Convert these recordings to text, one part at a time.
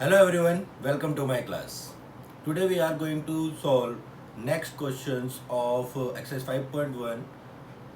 Hello everyone, welcome to my class. Today we are going to solve next questions of exercise 5.1.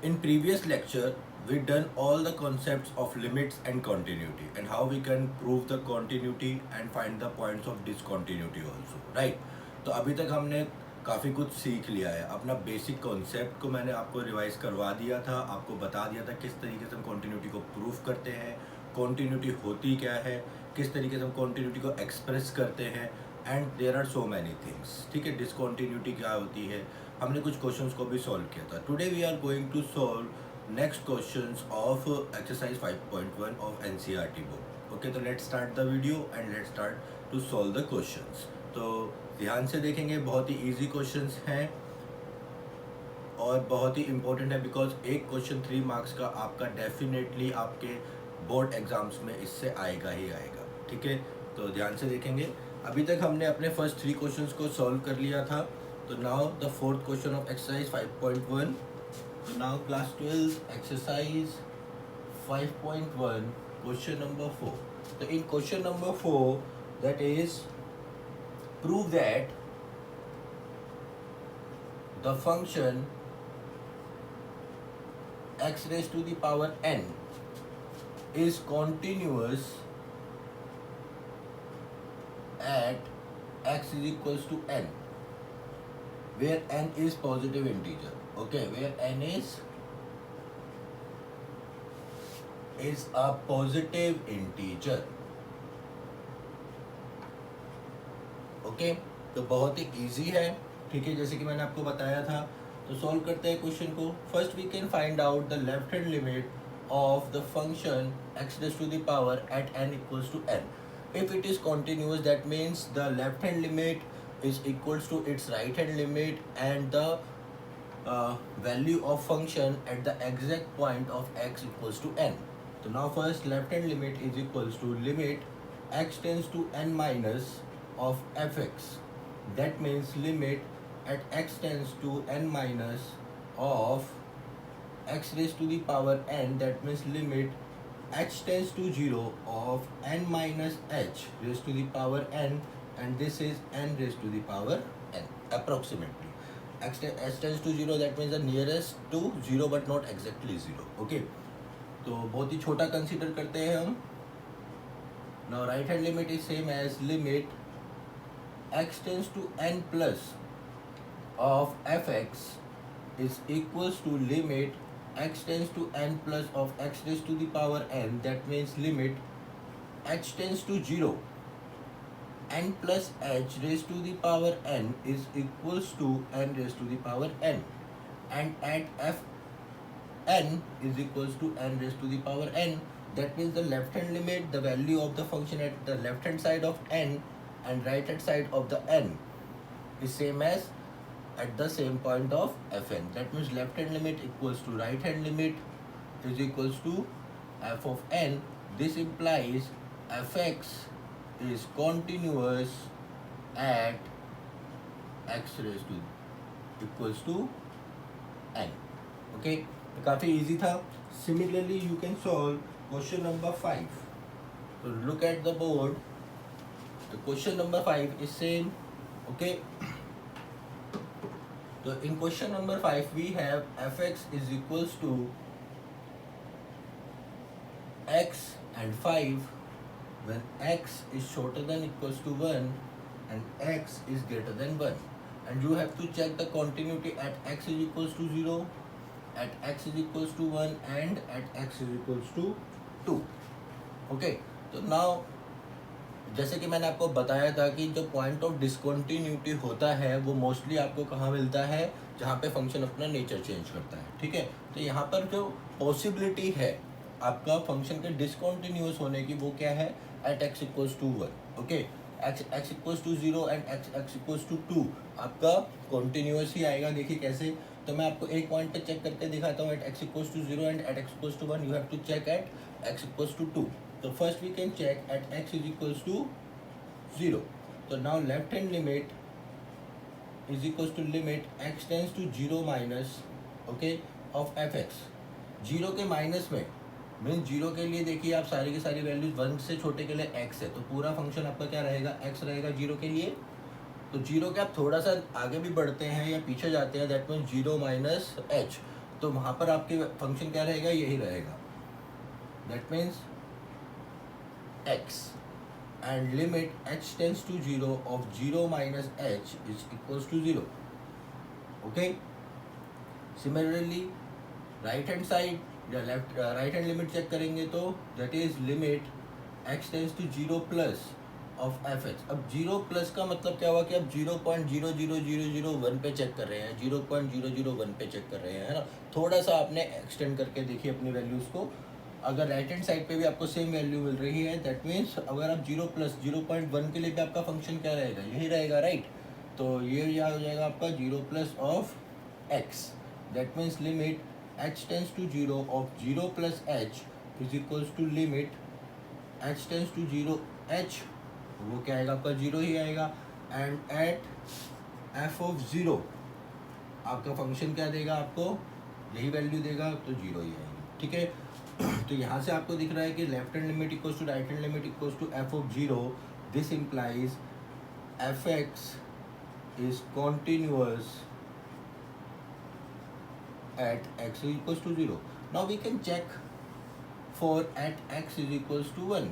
In previous lecture, we done all the concepts of limits and continuity and how we can prove the continuity and find the points of discontinuity also, right? तो अभी तक हमने काफ़ी कुछ सीख लिया है. अपना बेसिक कॉन्सेप्ट को मैंने आपको रिवाइज करवा दिया था, आपको बता दिया था किस तरीके से हम कॉन्टिन्यूटी को प्रूव करते हैं, कॉन्टिन्यूटी होती क्या है, किस तरीके से हम कॉन्टिन्यूटी को एक्सप्रेस करते हैं, and there are so many things. ठीक है, डिसकॉन्टिन्यूटी क्या होती है, हमने कुछ क्वेश्चंस को भी सॉल्व किया था. Today we are going to solve next questions of exercise 5.1 of NCERT book. Okay, तो let's start the video and let's start to solve the questions. तो ध्यान से देखेंगे, बहुत ही इजी क्वेश्चंस हैं और बहुत ही इंपॉर्टेंट है बिकॉज एक क्वेश्चन 3 मार्क्स का आपका डेफिनेटली आपके बोर्ड एग्जाम्स में इससे आएगा ही आएगा. ठीक है, तो ध्यान से देखेंगे. अभी तक हमने अपने फर्स्ट 3 क्वेश्चंस को सॉल्व कर लिया था. तो now the fourth question of exercise 5.1. तो now class 12 exercise 5.1 question number 4. तो in question number 4 that is prove that the function x raised to the power n is continuous at x is equals to n, where n is positive integer. Okay, where n is a positive integer. Okay, तो बहुत ही easy है. ठीक है, जैसे कि मैंने आपको बताया था. तो सॉल्व करते हैं क्वेश्चन को. First we can find out the left hand limit of the function x raise to the power at n equals to n. If it is continuous that means the left hand limit is equals to its right hand limit and the value of function at the exact point of x equals to n. तो now first left hand limit is equals to limit x tends to n minus of fx. That means limit at x tends to n minus of x raised to the power n. That means limit h tends to 0 of n minus h raised to the power n, and this is n raised to the power n approximately. H tends to 0, that means the nearest to 0 but not exactly 0. Okay, तो बहुत ही छोटा consider करते हैं हम. Now right hand limit is same as limit x tends to n plus of fx is equals to limit x tends to n plus of x raised to the power n. That means limit h tends to 0 n plus h raised to the power n is equals to n raised to the power n, and at f n is equals to n raised to the power n. That means the left hand limit, the value of the function at the left hand side of n and right hand side of the n is same as at the same point of fn. That means left hand limit equals to right hand limit is equals to f of n. This implies fx is continuous at x raised to equals to n. Okay, काफी easy था. Similarly you can solve question number 5. So look at the board. The question number 5 is same. Okay, so in question number 5 we have fx is equals to x and 5 when x is shorter than equals to 1 and x is greater than 1, and you have to check the continuity at x is equals to 0, at x is equals to 1 and at x is equals to 2. Okay, so now जैसे कि मैंने आपको बताया था कि जो point of discontinuity होता है वो मोस्टली आपको कहाँ मिलता है, जहाँ पे फंक्शन अपना नेचर चेंज करता है. ठीक है, तो यहाँ पर जो पॉसिबिलिटी है आपका फंक्शन के डिसकॉन्टिन्यूअस होने की वो क्या है, at x equals to 1. Okay, x equals to 0 and x equals to 2 आपका कॉन्टिन्यूअस ही आएगा. देखिए कैसे, तो मैं आपको एक पॉइंट पे चेक करके दिखाता हूँ. At x equals to 0 and at x equals to 1 you have to check at x equals to 2. So first we can check at x is equals to 0. So now left hand limit is equals to limit x tends to 0 minus, okay, of fx. 0 के minus में means zero के लिए देखिए आप सारी की सारी values 1 से छोटे के लिए x है, तो पूरा फंक्शन आपका क्या रहेगा, x रहेगा जीरो के लिए। तो जीरो के आप थोड़ा सा आगे भी बढ़ते हैं या पीछे जाते हैं, that means zero minus H, तो वहाँ पर आपके फंक्शन क्या रहेगा, यही रहेगा, that means x and limit h tends to 0 of 0 minus h is equals to 0. Okay. Similarly, right hand side या left right hand limit check करेंगे तो that is limit x tends to 0 plus of fx. अब 0 plus का मतलब क्या हुआ कि अब 0.00001 पे चेक कर रहे हैं, 0.001 पे चेक कर रहे हैं, है ना। थोड़ा सा आपने एक्सटेंड करके देखिए अपनी वैल्यूज़ को। अगर राइट हैंड साइड पे भी आपको सेम वैल्यू मिल रही है, दैट मीन्स अगर आप 0 प्लस 0.1 के लिए भी आपका फंक्शन क्या रहेगा, यही रहेगा, राइट। तो ये क्या हो जाएगा आपका 0 plus of x, that means limit h tends to 0 of 0 plus h is equals to limit h tends to 0 h, वो क्या आएगा आपका 0 ही आएगा। एंड एट f ऑफ 0 आपका फंक्शन क्या देगा, आपको यही वैल्यू देगा, तो 0 ही आएगी, ठीक है। तो यहाँ से आपको दिख रहा है कि left hand limit equals to right hand limit equals to f of 0, this implies fx is continuous at x is equals to 0. Now we can check for at x is equals to 1.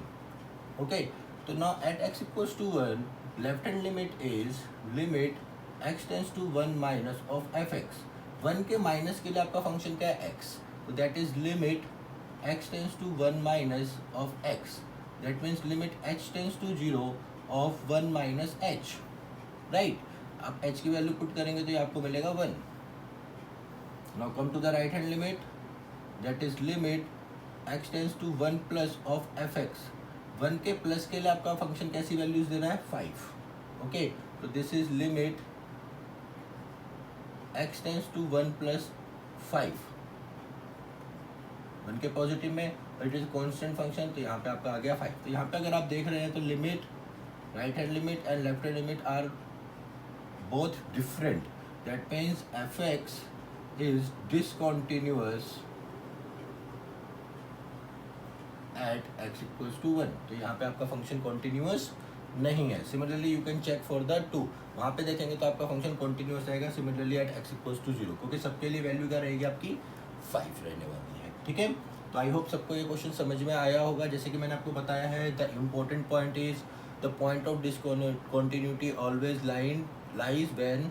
Okay, so now at x equals to 1, left hand limit is limit x tends to 1 minus of fx. 1 के minus के लिए आपका function क्या है, x, तो that is limit x tends to 1 minus of x. That means limit h tends to 0 of 1 minus h. Right? आप h की value put करेंगे तो ये आपको मिलेगा 1. Now come to the right hand limit. That is limit x tends to 1 plus of fx. 1 के plus के लिए आपका फंक्शन कैसी वैल्यूज देना है, 5. ओके, तो this is limit x tends to 1 plus 5. 1 के पॉजिटिव में इट इज कॉन्स्टेंट फंक्शन, तो यहाँ पे आपका आ गया 5. तो यहाँ पे अगर आप देख रहे हैं तो limit right hand limit and left hand limit are both different, that means fx is discontinuous at x equals to 1. तो यहाँ पे आपका फंक्शन कॉन्टिन्यूअस नहीं है. Similarly you can check for the 2, वहाँ पे देखेंगे तो आपका फंक्शन कॉन्टिन्यूअस रहेगा similarly at x equals to 0, क्योंकि सबके लिए वैल्यू क्या रहेगी आपकी 5 रहने वाली है, ठीक है। तो आई होप सबको ये क्वेश्चन समझ में आया होगा। जैसे कि मैंने आपको बताया है, the important point is the point of discontinuity always lies when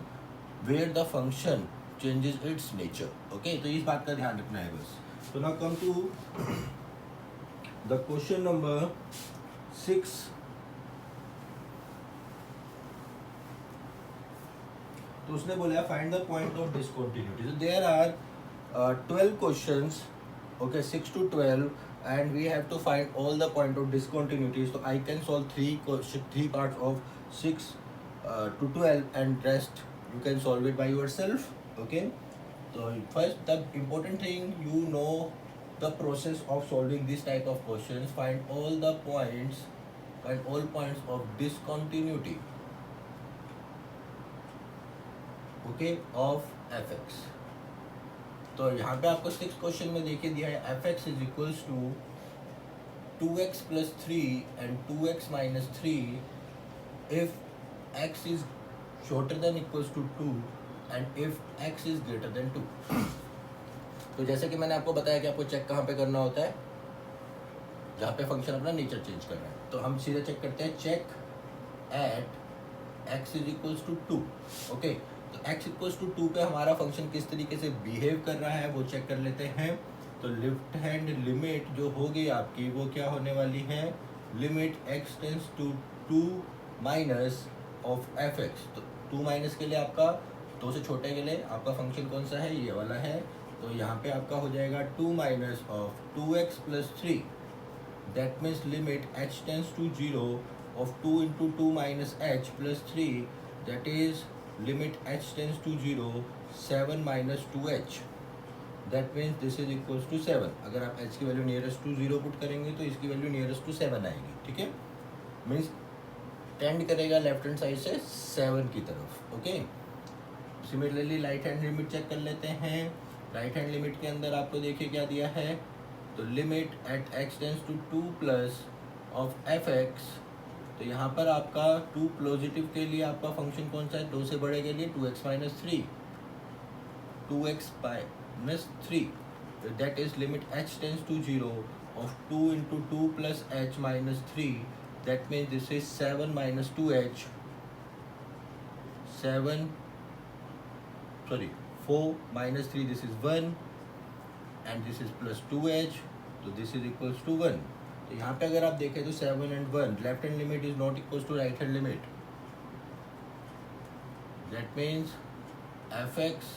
where the function changes its nature. Okay, तो इस बात का ध्यान रखना है बस. तो now come to the question number 6. तो उसने बोला find the point of discontinuity. So there are 12 questions, okay, 6 to 12, and we have to find all the point of discontinuity. So I can solve three parts of 6 to 12, and rest you can solve it by yourself. Okay. So first, the important thing, you know the process of solving this type of questions. Find all points of discontinuity, okay, of fx. तो यहाँ पे आपको 6 question में देखिए दिया है fx is equals to 2x plus 3 and 2x minus 3 if x is shorter than equals to 2 and if x is greater than 2. तो जैसे कि मैंने आपको बताया कि आपको चेक कहाँ पे करना होता है, जहाँ पे फंक्शन अपना नेचर चेंज कर रहा है. तो हम सीधे चेक करते हैं, check at x is equals to 2. Okay, तो x इक्वल्स टू 2 पे हमारा फंक्शन किस तरीके से बिहेव कर रहा है वो चेक कर लेते हैं. तो लेफ्ट हैंड लिमिट जो होगी आपकी वो क्या होने वाली है, limit x tends to 2 minus of fx. तो 2 माइनस के लिए आपका 2 से छोटे के लिए आपका फंक्शन कौन सा है, ये वाला है. तो यहाँ पे आपका हो जाएगा 2 minus of 2x plus 3. That means limit h tends to 0 of 2 into 2 minus h plus 3, that is limit h tends to 0 7 minus 2h. That means this is equals to 7. अगर आप h की वैल्यू नियरेस्ट टू 0 पुट करेंगे तो इसकी value nearest to 7 आएगी, ठीक है. Means tend करेगा लेफ्ट हैंड साइड से 7 की तरफ. Okay, similarly right hand limit check कर लेते हैं. राइट हैंड लिमिट के अंदर आपको देखिए क्या दिया है, तो limit at x tends to 2 plus of f x, तो यहाँ पर आपका 2 पॉजिटिव के लिए आपका फंक्शन कौन सा है, 2 से बड़े के लिए 2x minus 3, 2x minus 3, that is limit h tends to 0 of 2 into 2 plus h minus 3, that means this is 7 minus 2h, 4 minus 3, this is 1 and this is plus 2h, so this is equals to 1. तो यहाँ पे अगर आप देखें तो 7 and 1, left hand limit is not equals to right hand limit, that means fx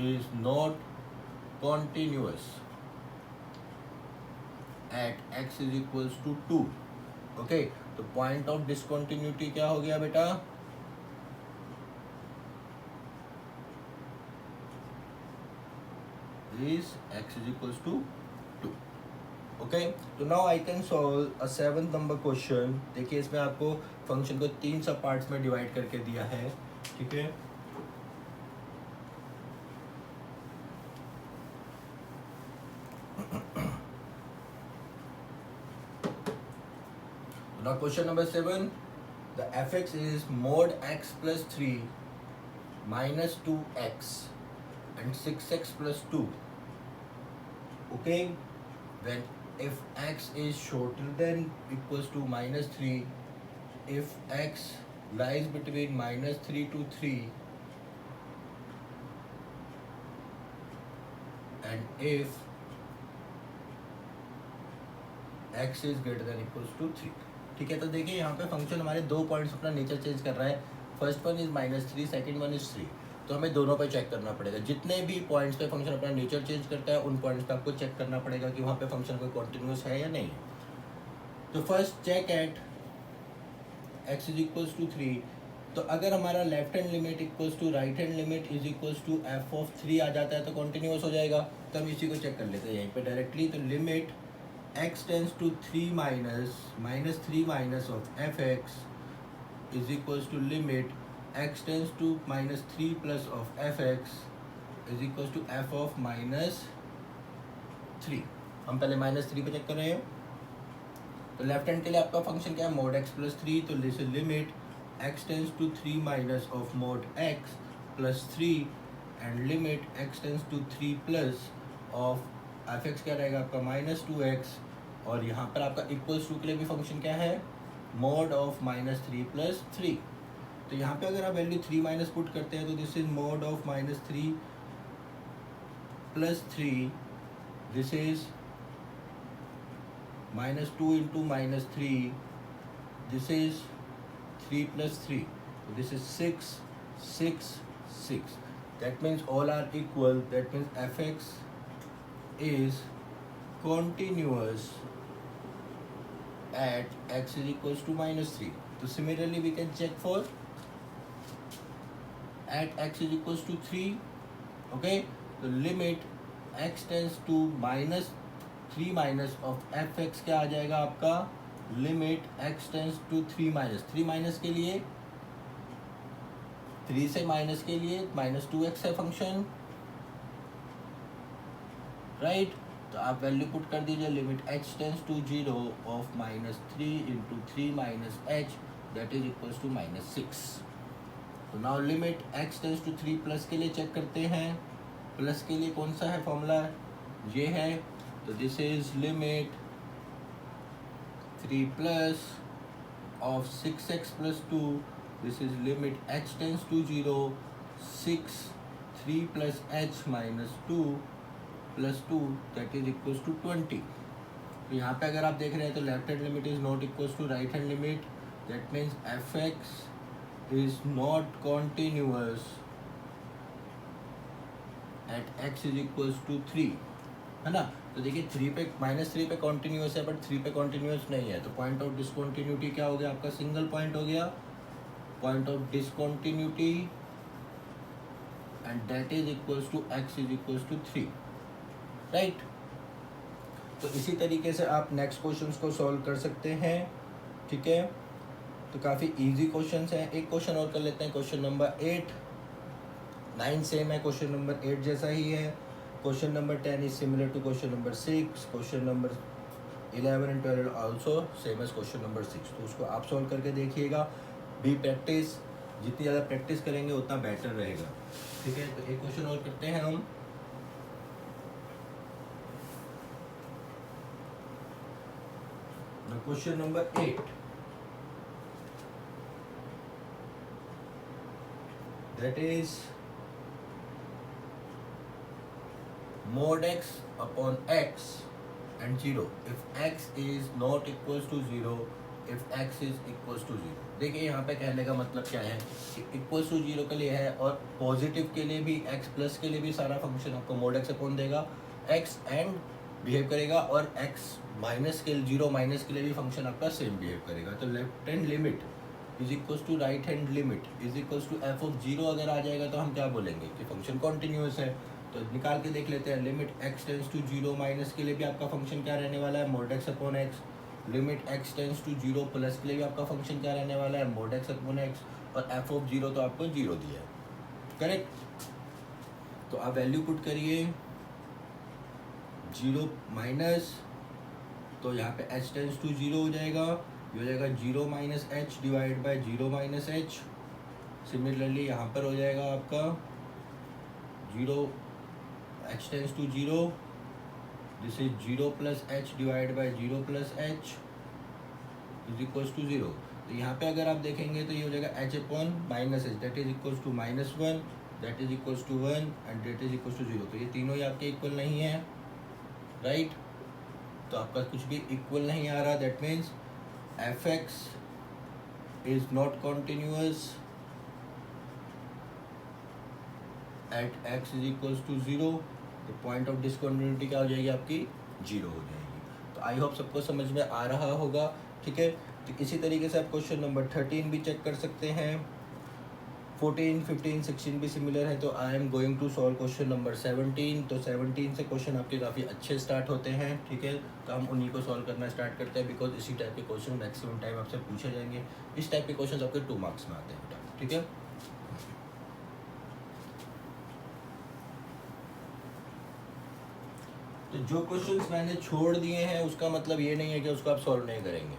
is not continuous at x is equals to 2. Okay, तो point of discontinuity क्या हो गया बेटा, is x is equals to 2. Okay, तो now I can solve a 7th number question. देखिए इसमें आपको function को 3 सब पार्ट्स में डिवाइड करके दिया है, ठीक है. Now question number 7, the fx is mod x plus 3 minus 2x and 6x plus 2. Okay, when if x is shorter than equals to minus 3, if x lies between minus 3 to 3, and if x is greater than equals to 3. ठीक है, तो देखिए यहाँ पे function हमारे 2 points अपना nature change कर रहा है. First one is -3, second one is 3. तो हमें दोनों पे चेक करना पड़ेगा. जितने भी पॉइंट्स पे फंक्शन अपना नेचर चेंज करता है उन पॉइंट्स पे आपको चेक करना पड़ेगा कि वहाँ पे फंक्शन कोई कॉन्टिन्यूस है या नहीं है. तो first check at x is equals to 3. तो अगर हमारा left hand limit equals to right hand limit is equals to f of 3 आ जाता है तो कॉन्टिन्यूस हो जाएगा. तो हम इसी को चेक कर लेते हैं यहीं पे डायरेक्टली. तो limit x tends to 3 minus 3 minus of fx is equals to limit x tends to minus 3 plus of fx is equals to f of minus 3. हम पहले -3 पे चेक कर रहे हैं. तो लेफ्ट हैंड के लिए आपका फंक्शन क्या है, mod x plus 3. तो this is limit x tends to 3 minus of mod x plus 3 and limit x tends to 3 plus of fx क्या रहेगा आपका -2x. और यहाँ पर आपका इक्वल्स टू के लिए भी फंक्शन क्या है, मोड ऑफ -3 प्लस 3. तो यहाँ पे अगर आप वैल्यू 3 माइनस पुट करते हैं तो this is mod of -3 plus 3, this is -2 into -3, this is 3 plus 3, this is 6 6 6. That means all are equal. That means f x is continuous at x is equals to -3. So similarly we can check for at x is equals to 3. Okay, the limit x tends to -3 minus of fx क्या आ जाएगा आपका, limit x tends to 3 minus के लिए 3 से minus के लिए -2x है function, right. तो आप वैल्यू पुट कर दीजिए. Limit h tends to 0 of -3 into 3 minus h that is equals to -6. तो now limit x tends to 3 plus के लिए चेक करते हैं. प्लस के लिए कौन सा है फॉर्मूला, ये है. तो this is limit 3 plus of 6x plus 2. This is limit h tends to 0 6 3 plus h minus 2 plus 2 that is equals to 20. तो यहाँ पे अगर आप देख रहे हैं तो left hand limit is not equals to right hand limit. That means f x is not continuous at x is equals to 3, है ना. तो देखिए 3 पे -3 पे कॉन्टिन्यूअस है बट 3 पे कॉन्टिन्यूअस नहीं है. तो पॉइंट ऑफ डिसकॉन्टिन्यूटी क्या हो गया आपका, सिंगल पॉइंट हो गया, point of discontinuity, and that is equals to x is equals to 3, right. तो इसी तरीके से आप नेक्स्ट क्वेश्चंस को सॉल्व कर सकते हैं, ठीक है. तो काफ़ी इजी क्वेश्चंस हैं. एक क्वेश्चन और कर लेते हैं, क्वेश्चन नंबर 8. 9 सेम है, क्वेश्चन नंबर 8 जैसा ही है. Question number 10 is similar to question number 6, question number 11 and 12 also same as question number 6। तो उसको आप सॉल्व करके देखिएगा। बी प्रैक्टिस, जितनी ज़्यादा प्रैक्टिस करेंगे उतना बेटर रहेगा। ठीक है, तो एक क्वेश्चन और करते हैं हम। Question number 8, that is mod x upon x and 0 if x is not equals to 0 if x is equals to 0। देखिए यहाँ पे कहने का मतलब क्या है कि इक्वल्स टू 0 के लिए है और पॉजिटिव के लिए भी, x प्लस के लिए भी सारा फंक्शन आपको mod x अपॉन देगा, x एंड बिहेव करेगा, और x माइनस के 0 माइनस के लिए भी फंक्शन आपका सेम बिहेव करेगा। तो left hand limit is equals to right hand limit is equals to f of 0 अगर आ जाएगा तो हम क्या बोलेंगे कि फंक्शन कॉन्टिन्यूस है। तो निकाल के देख लेते हैं। Limit x tends to 0 minus के लिए भी आपका फंक्शन क्या रहने वाला है, mod x upon x। Limit x tends to 0 plus के लिए भी आपका फंक्शन क्या रहने वाला है, mod x अपॉन x। और f ऑफ 0 तो आपको 0 दिया है, करेक्ट। तो आप वैल्यू पुट करिए 0 माइनस, तो यहाँ पे h टेंस टू 0 हो जाएगा, ये हो जाएगा 0 minus h divide by 0 minus h. Similarly यहाँ पर हो जाएगा आपका 0 h tends to 0, this is 0 plus h divide by 0 plus h is equals to 0। तो यहाँ पे अगर आप देखेंगे तो ये हो जाएगा h upon minus h, that is equals to -1, that is equals to 1 and that is equals to 0। तो ये तीनों ही आपके इक्वल नहीं है, राइट। तो आपका कुछ भी इक्वल नहीं आ रहा, that means f(x) is not continuous at x is equals to 0। तो पॉइंट ऑफ डिसकंटिन्यूटी क्या हो जाएगी आपकी, 0 हो जाएगी। तो आई होप सबको समझ में आ रहा होगा, ठीक है। तो इसी तरीके से आप क्वेश्चन नंबर 13 भी चेक कर सकते हैं। 14, 15, 16 भी सिमिलर है। तो I am going to solve question number 17। तो 17 से क्वेश्चन आपके काफ़ी अच्छे स्टार्ट होते हैं, ठीक है। तो हम उन्हीं को सॉल्व करना स्टार्ट करते हैं, बिकॉज इसी टाइप के क्वेश्चन मैक्सिमम टाइम आपसे पूछे जाएंगे। इस टाइप के क्वेश्चन आपके 2 मार्क्स में आते हैं बेटा, ठीक है। तो जो क्वेश्चंस मैंने छोड़ दिए हैं उसका मतलब ये नहीं है कि उसको आप सॉल्व नहीं करेंगे,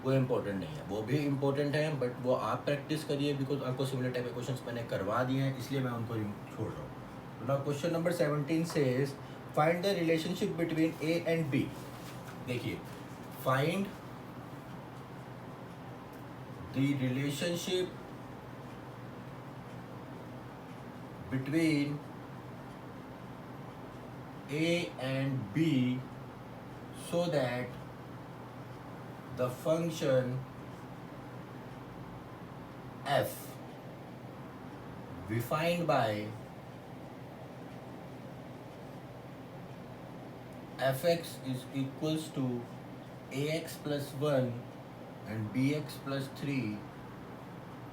वो इम्पोर्टेंट नहीं है, वो भी इम्पोर्टेंट है, बट वो आप प्रैक्टिस करिए, बिकॉज आपको सिमिलर टाइप के क्वेश्चंस मैंने करवा दिए हैं, इसलिए मैं उनको छोड़ रहा हूँ। तो ना question number 17 says find the relationship between A and B. देखिए, find the relationship between A and B so that the function f defined by fx is equals to ax plus 1 and bx plus 3.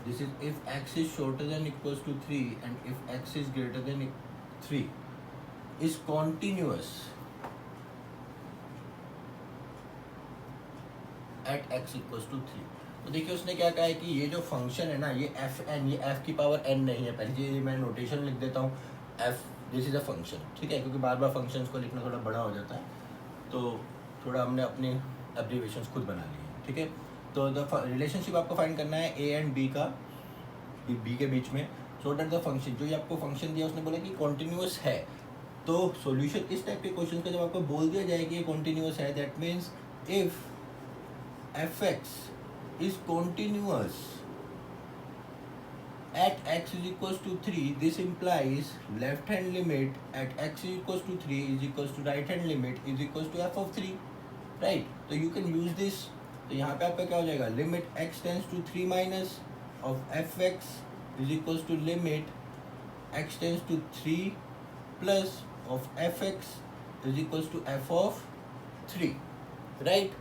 This is if x is shorter than equals to 3 and if x is greater than 3 is continuous at x equals to 3। तो देखिए उसने क्या कहा है कि ये जो function है ना, ये एफ एन, ये एफ की पावर एन नहीं है। पहले ये मैं नोटेशन लिख देता हूँ, F this is a function, ठीक है, क्योंकि बार बार फंक्शंस को लिखना थोड़ा बड़ा हो जाता है, तो थोड़ा हमने अपनी एब्रीविएशंस खुद बना ली है, ठीक है। तो द रिलेशनशिप आपको फाइंड करना है ए एंड बी का, बी के बीच में, सो दैट द फंक्शन, जो ये आपको फंक्शन दिया उसने बोला कि कॉन्टिन्यूस है। तो सॉल्यूशन इस टाइप के क्वेश्चन का जब आपको बोल दिया जाए कि ये कॉन्टिन्यूस है, that means if fx is continuous at x is equals to 3, this implies left hand limit at x is equals to 3 is equals to right hand limit is equals to f of 3, right। तो you can use this। तो यहाँ पे आपका क्या हो जाएगा, limit x tends to 3 minus of fx is equals to limit x tends to 3 plus of fx is equals to f of 3, right।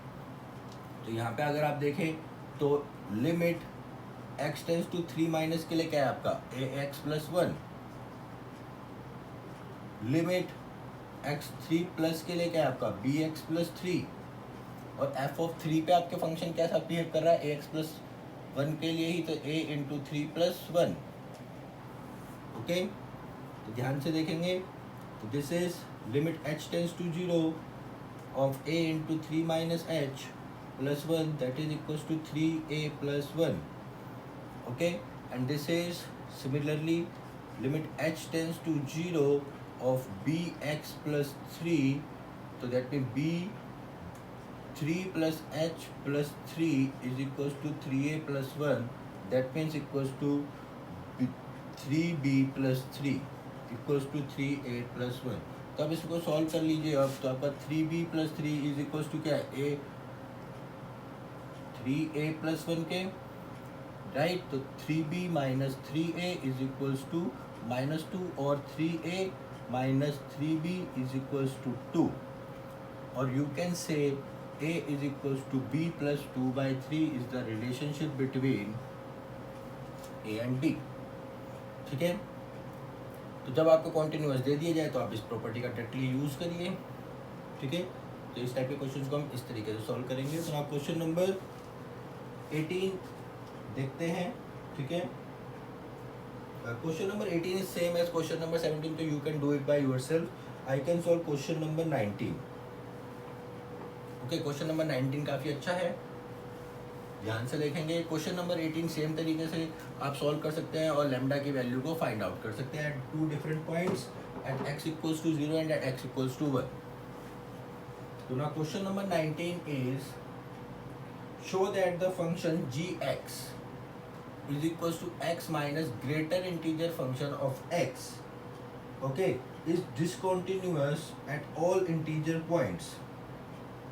तो यहाँ पे अगर आप देखें तो limit x tends to 3 minus के लिए क्या है आपका ax plus 1, limit x 3 plus के लिए क्या है आपका bx प्लस 3, और f ऑफ 3 पे आपके फंक्शन क्या साथ बिहेव कर रहा है ax प्लस 1 के लिए ही, तो a इंटू 3 प्लस 1, ओके। तो ध्यान से देखेंगे this is limit h tends to 0 of a into 3 minus h plus 1, that is equals to 3a plus 1. Okay, and this is similarly limit h tends to 0 of bx plus 3, so that means b 3 plus h plus 3 is equals to 3a plus 1, that means equals to 3b plus 3 equals to 3a plus 1. तो अब इसको solve कर लीजिए. अब तो आपका 3b plus 3 is equals to क्या है, a 3a प्लस 1 के, राइट. तो 3b minus 3a is equals to -2 और 3a minus 3b is equals to 2. और you can say a is equals to b plus 2/3 is the relationship between a and b. ठीक है. तो जब आपको continuous दे दिया जाए तो आप इस प्रॉपर्टी का डायरेक्टली यूज़ करिए. ठीक है. तो इस टाइप के क्वेश्चंस को हम इस तरीके से सॉल्व करेंगे. तो आप क्वेश्चन नंबर 18 देखते हैं. ठीक है. Question number 18 is same as question number 17, तो you can do it by yourself. I can solve question number 19. Okay, question number 19 काफ़ी अच्छा है, ध्यान से देखेंगे. क्वेश्चन नंबर 18 सेम तरीके से आप सॉल्व कर सकते हैं और लैम्डा की वैल्यू को फाइंड आउट कर सकते हैं at 2 different points, at x equals to 0 and at x equals to 1. तो ना question number 19 is show that the function gx is equals to x minus greater integer function of x, okay, is discontinuous at all integer points.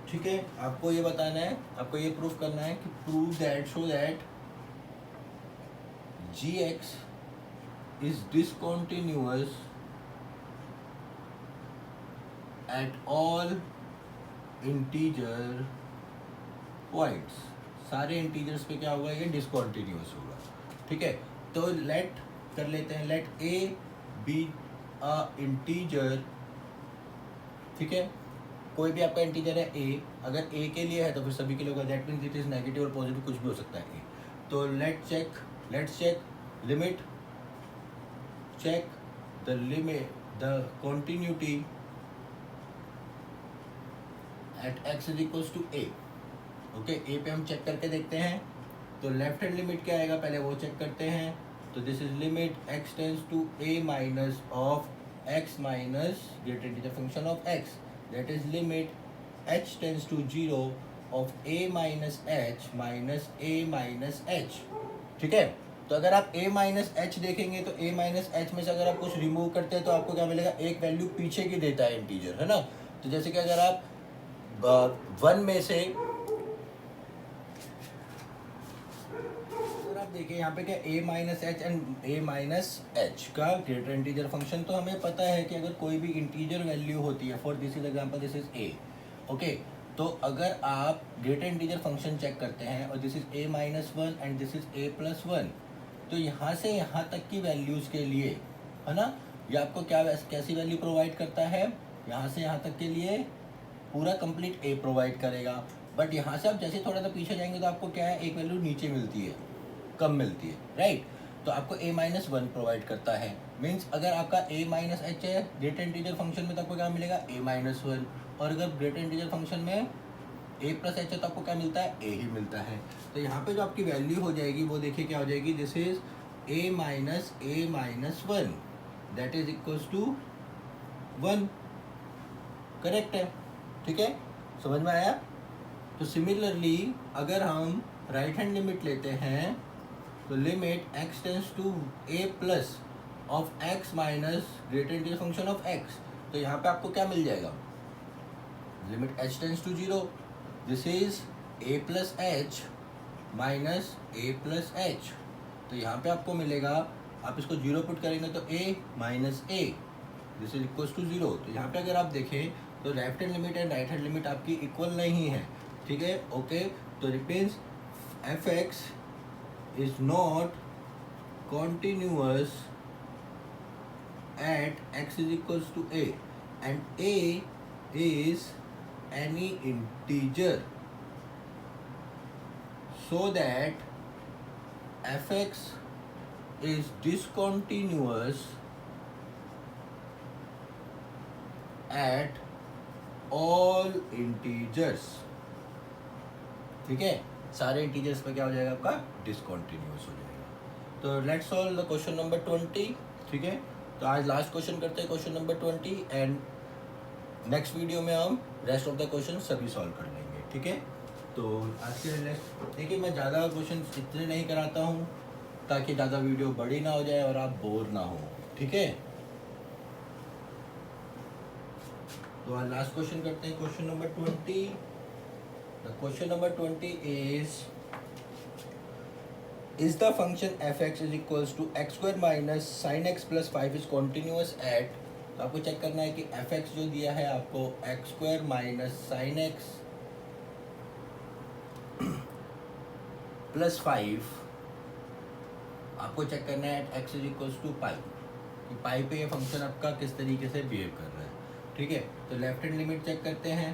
ठीक है. आपको ये बताना है, आपको ये प्रूफ करना है कि prove that, show that gx is discontinuous at all integer points. सारे इंटीजर्स पे क्या होगा, ये डिसकंटिन्यूअस होगा. ठीक है. तो लेट कर लेते हैं, late a be a integer. ठीक है. कोई भी आपका इंटीजर है a, अगर a के लिए है तो फिर सभी के लिए होगा. That means it is negative और पॉजिटिव कुछ भी हो सकता है a. तो let's check limit, check the limit, the continuity at x is equals to a. Okay, a पे हम चेक करके देखते हैं. तो लेफ्ट हैंड लिमिट क्या आएगा, पहले वो चेक करते हैं. तो this is limit x tends to a minus of x minus greater integer function of x, that is limit h tends to 0 of a minus h minus a minus h. ठीक है. तो अगर आप a minus h देखेंगे तो a minus h में से अगर आप कुछ रिमूव करते हैं तो आपको क्या मिलेगा, एक वैल्यू पीछे की देता है इंटीजर, है ना. तो जैसे कि अगर आप 1 में से देखिए यहाँ पे क्या a minus H and a minus h का ग्रेटर इंटीजर फंक्शन. तो हमें पता है कि अगर कोई भी इंटीजर वैल्यू होती है, for this is example this is a, okay. तो अगर आप ग्रेटर इंटीजर फंक्शन चेक करते हैं और this is a minus 1 and this is a plus 1, तो यहाँ से यहाँ तक की वैल्यूज़ के लिए, है ना, ये आपको क्या कैसी वैल्यू प्रोवाइड करता है, यहाँ से यहाँ तक के लिए पूरा कंप्लीट a प्रोवाइड करेगा. बट यहाँ से आप जैसे थोड़ा सा पीछे जाएंगे तो आपको क्या है, एक वैल्यू नीचे मिलती है, कम मिलती है, राइट. तो आपको a माइनस 1 प्रोवाइड करता है. मीन्स अगर आपका a माइनस एच है ग्रेटर इंटीजर फंक्शन में तो आपको क्या मिलेगा, a माइनस 1. और अगर ग्रेटर इंटीजर फंक्शन में a प्लस एच है तो आपको क्या मिलता है, a ही मिलता है. तो यहाँ पे जो आपकी वैल्यू हो जाएगी वो देखिए क्या हो जाएगी, this is a minus 1, that is equals to 1. Correct है. ठीक है, समझ में आया. तो सिमिलरली अगर हम राइट हैंड लिमिट लेते हैं तो limit x tends to a plus of x minus greater integer function of x, तो यहाँ पे आपको क्या मिल जाएगा, limit h tends to 0, this is a plus h माइनस a प्लस एच. तो यहाँ पे आपको मिलेगा, आप इसको 0 पुट करेंगे तो a minus a, this is equals to 0. तो यहाँ पे अगर आप देखें तो left hand limit and right hand limit आपकी इक्वल नहीं है. ठीक है, ओके. तो it means f(x) is not continuous at x is equals to a, and a is any integer, so that f(x) is discontinuous at all integers, ठीक है, सारे integers पे क्या हो जाएगा आपका डिसकंटिन्यूअस हो जाएगा। तो let's solve the question number 20, ठीक है। तो आज लास्ट क्वेश्चन करते हैं question number 20 and next video में हम रेस्ट ऑफ द क्वेश्चन सभी सॉल्व कर लेंगे, ठीक है। तो आज के देखिए मैं ज़्यादा क्वेश्चन इतने नहीं कराता हूँ ताकि ज़्यादा वीडियो बड़ी ना हो जाए और आप बोर ना हो, ठीक है। तो आज लास्ट क्वेश्चन करते हैं question number 20। The question number 20 is the function fx is equals to x square minus sin x plus 5 is continuous at, तो आपको चेक करना है कि fx जो दिया है आपको x square minus sin x plus 5, आपको चेक करना है at x is equals to पाई, कि पाई पे ये फंक्शन आपका किस तरीके से बिहेव कर रहा है, ठीक है। तो लेफ्ट हैंड लिमिट चेक करते हैं।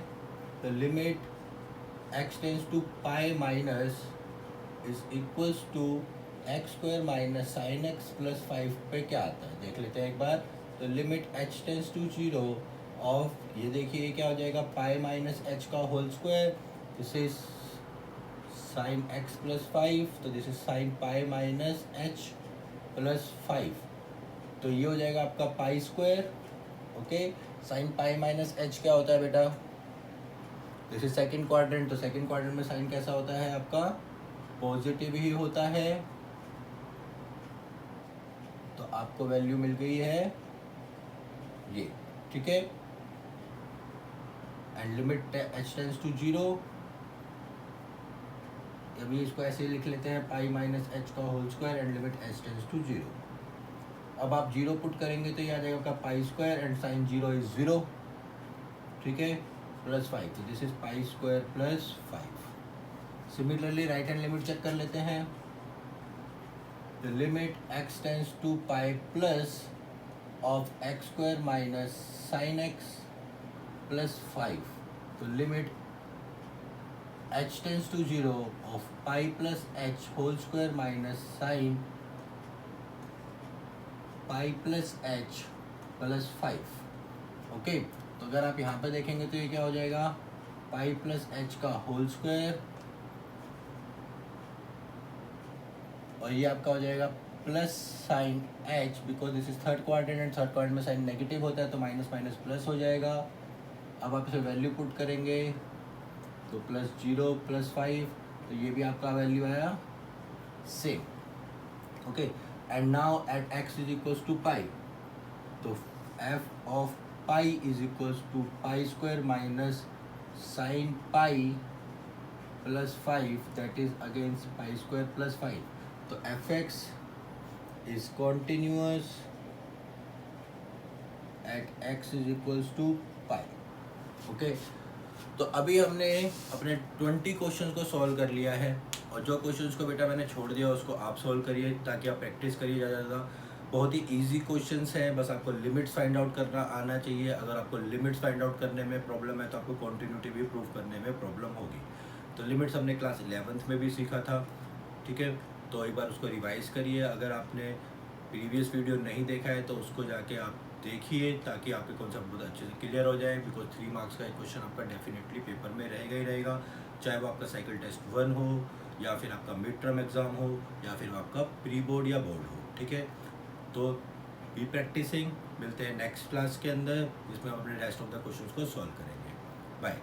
तो limit x tends to pi minus is equals to x square minus sine x plus 5 पे क्या आता है देख लेते हैं एक बार। तो limit h tends to 0 of, ये देखिए क्या हो जाएगा, पाई माइनस एच का whole square, this is sine x plus 5, तो this is sine pi minus h plus 5, तो ये हो जाएगा आपका pi square, okay. Sine pi minus h क्या होता है बेटा, दिस इज सेकेंड क्वाड्रेंट, तो सेकेंड क्वाड्रेंट में साइन कैसा होता है आपका, पॉजिटिव ही होता है। तो आपको वैल्यू मिल गई है ये, ठीक है। And limit h tends to 0, अभी इसको ऐसे लिख लेते हैं, पाई माइनस एच का whole square and limit h tends to 0। अब आप 0 पुट करेंगे तो ये आ जाएगा आपका pi square and sine 0 is 0, ठीक है, प्लस 5, तो this is pi square plus 5। Similarly right hand limit check कर लेते हैं। The limit x tends to pi plus of x square minus sine x plus 5, तो limit h tends to 0 of pi plus h whole square minus sine pi plus h plus 5, okay. तो अगर आप यहाँ पे देखेंगे तो ये क्या हो जाएगा, पाई प्लस h का होल स्क्वायर, और ये आपका हो जाएगा plus sign h, because this is third quadrant and third quadrant में साइन नेगेटिव होता है तो माइनस माइनस प्लस हो जाएगा। अब आप इसे वैल्यू पुट करेंगे तो प्लस 0 प्लस 5, तो ये भी आपका वैल्यू आया same, okay. And now at x is equals to pi, तो f of pi is equals to pi square minus sine pi plus 5, that is against pi square plus 5। तो fx is continuous at x is equals to pi, okay. तो अभी हमने अपने 20 questions को solve कर लिया है, और जो क्वेश्चंस को बेटा मैंने छोड़ दिया उसको आप सॉल्व करिए ताकि आप प्रैक्टिस करिए ज़्यादा ज़्यादा। बहुत ही इजी क्वेश्चंस हैं, बस आपको लिमिट्स फाइंड आउट करना आना चाहिए। अगर आपको लिमिट्स फाइंड आउट करने में प्रॉब्लम है तो आपको कॉन्टिन्यूटी भी प्रूव करने में प्रॉब्लम होगी। तो लिमिट्स हमने क्लास 11th में भी सीखा था, ठीक है। तो एक बार उसको रिवाइज़ करिए। अगर आपने प्रीवियस वीडियो नहीं देखा है तो उसको जाके आप देखिए ताकि आपके कॉन्सेप्ट बहुत अच्छे से क्लियर हो जाए, बिकॉज 3 मार्क्स का एक क्वेश्चन आपका डेफिनेटली पेपर में रहेगा ही रहेगा, चाहे वो आपका साइकिल टेस्ट 1 हो या फिर आपका मिड टर्म एग्ज़ाम हो या फिर आपका प्री बोर्ड या बोर्ड हो, ठीक है। तो बी प्रैक्टिसिंग, मिलते हैं नेक्स्ट क्लास के अंदर जिसमें हम अपने रेस्ट ऑफ द क्वेश्चंस को सॉल्व करेंगे। बाय।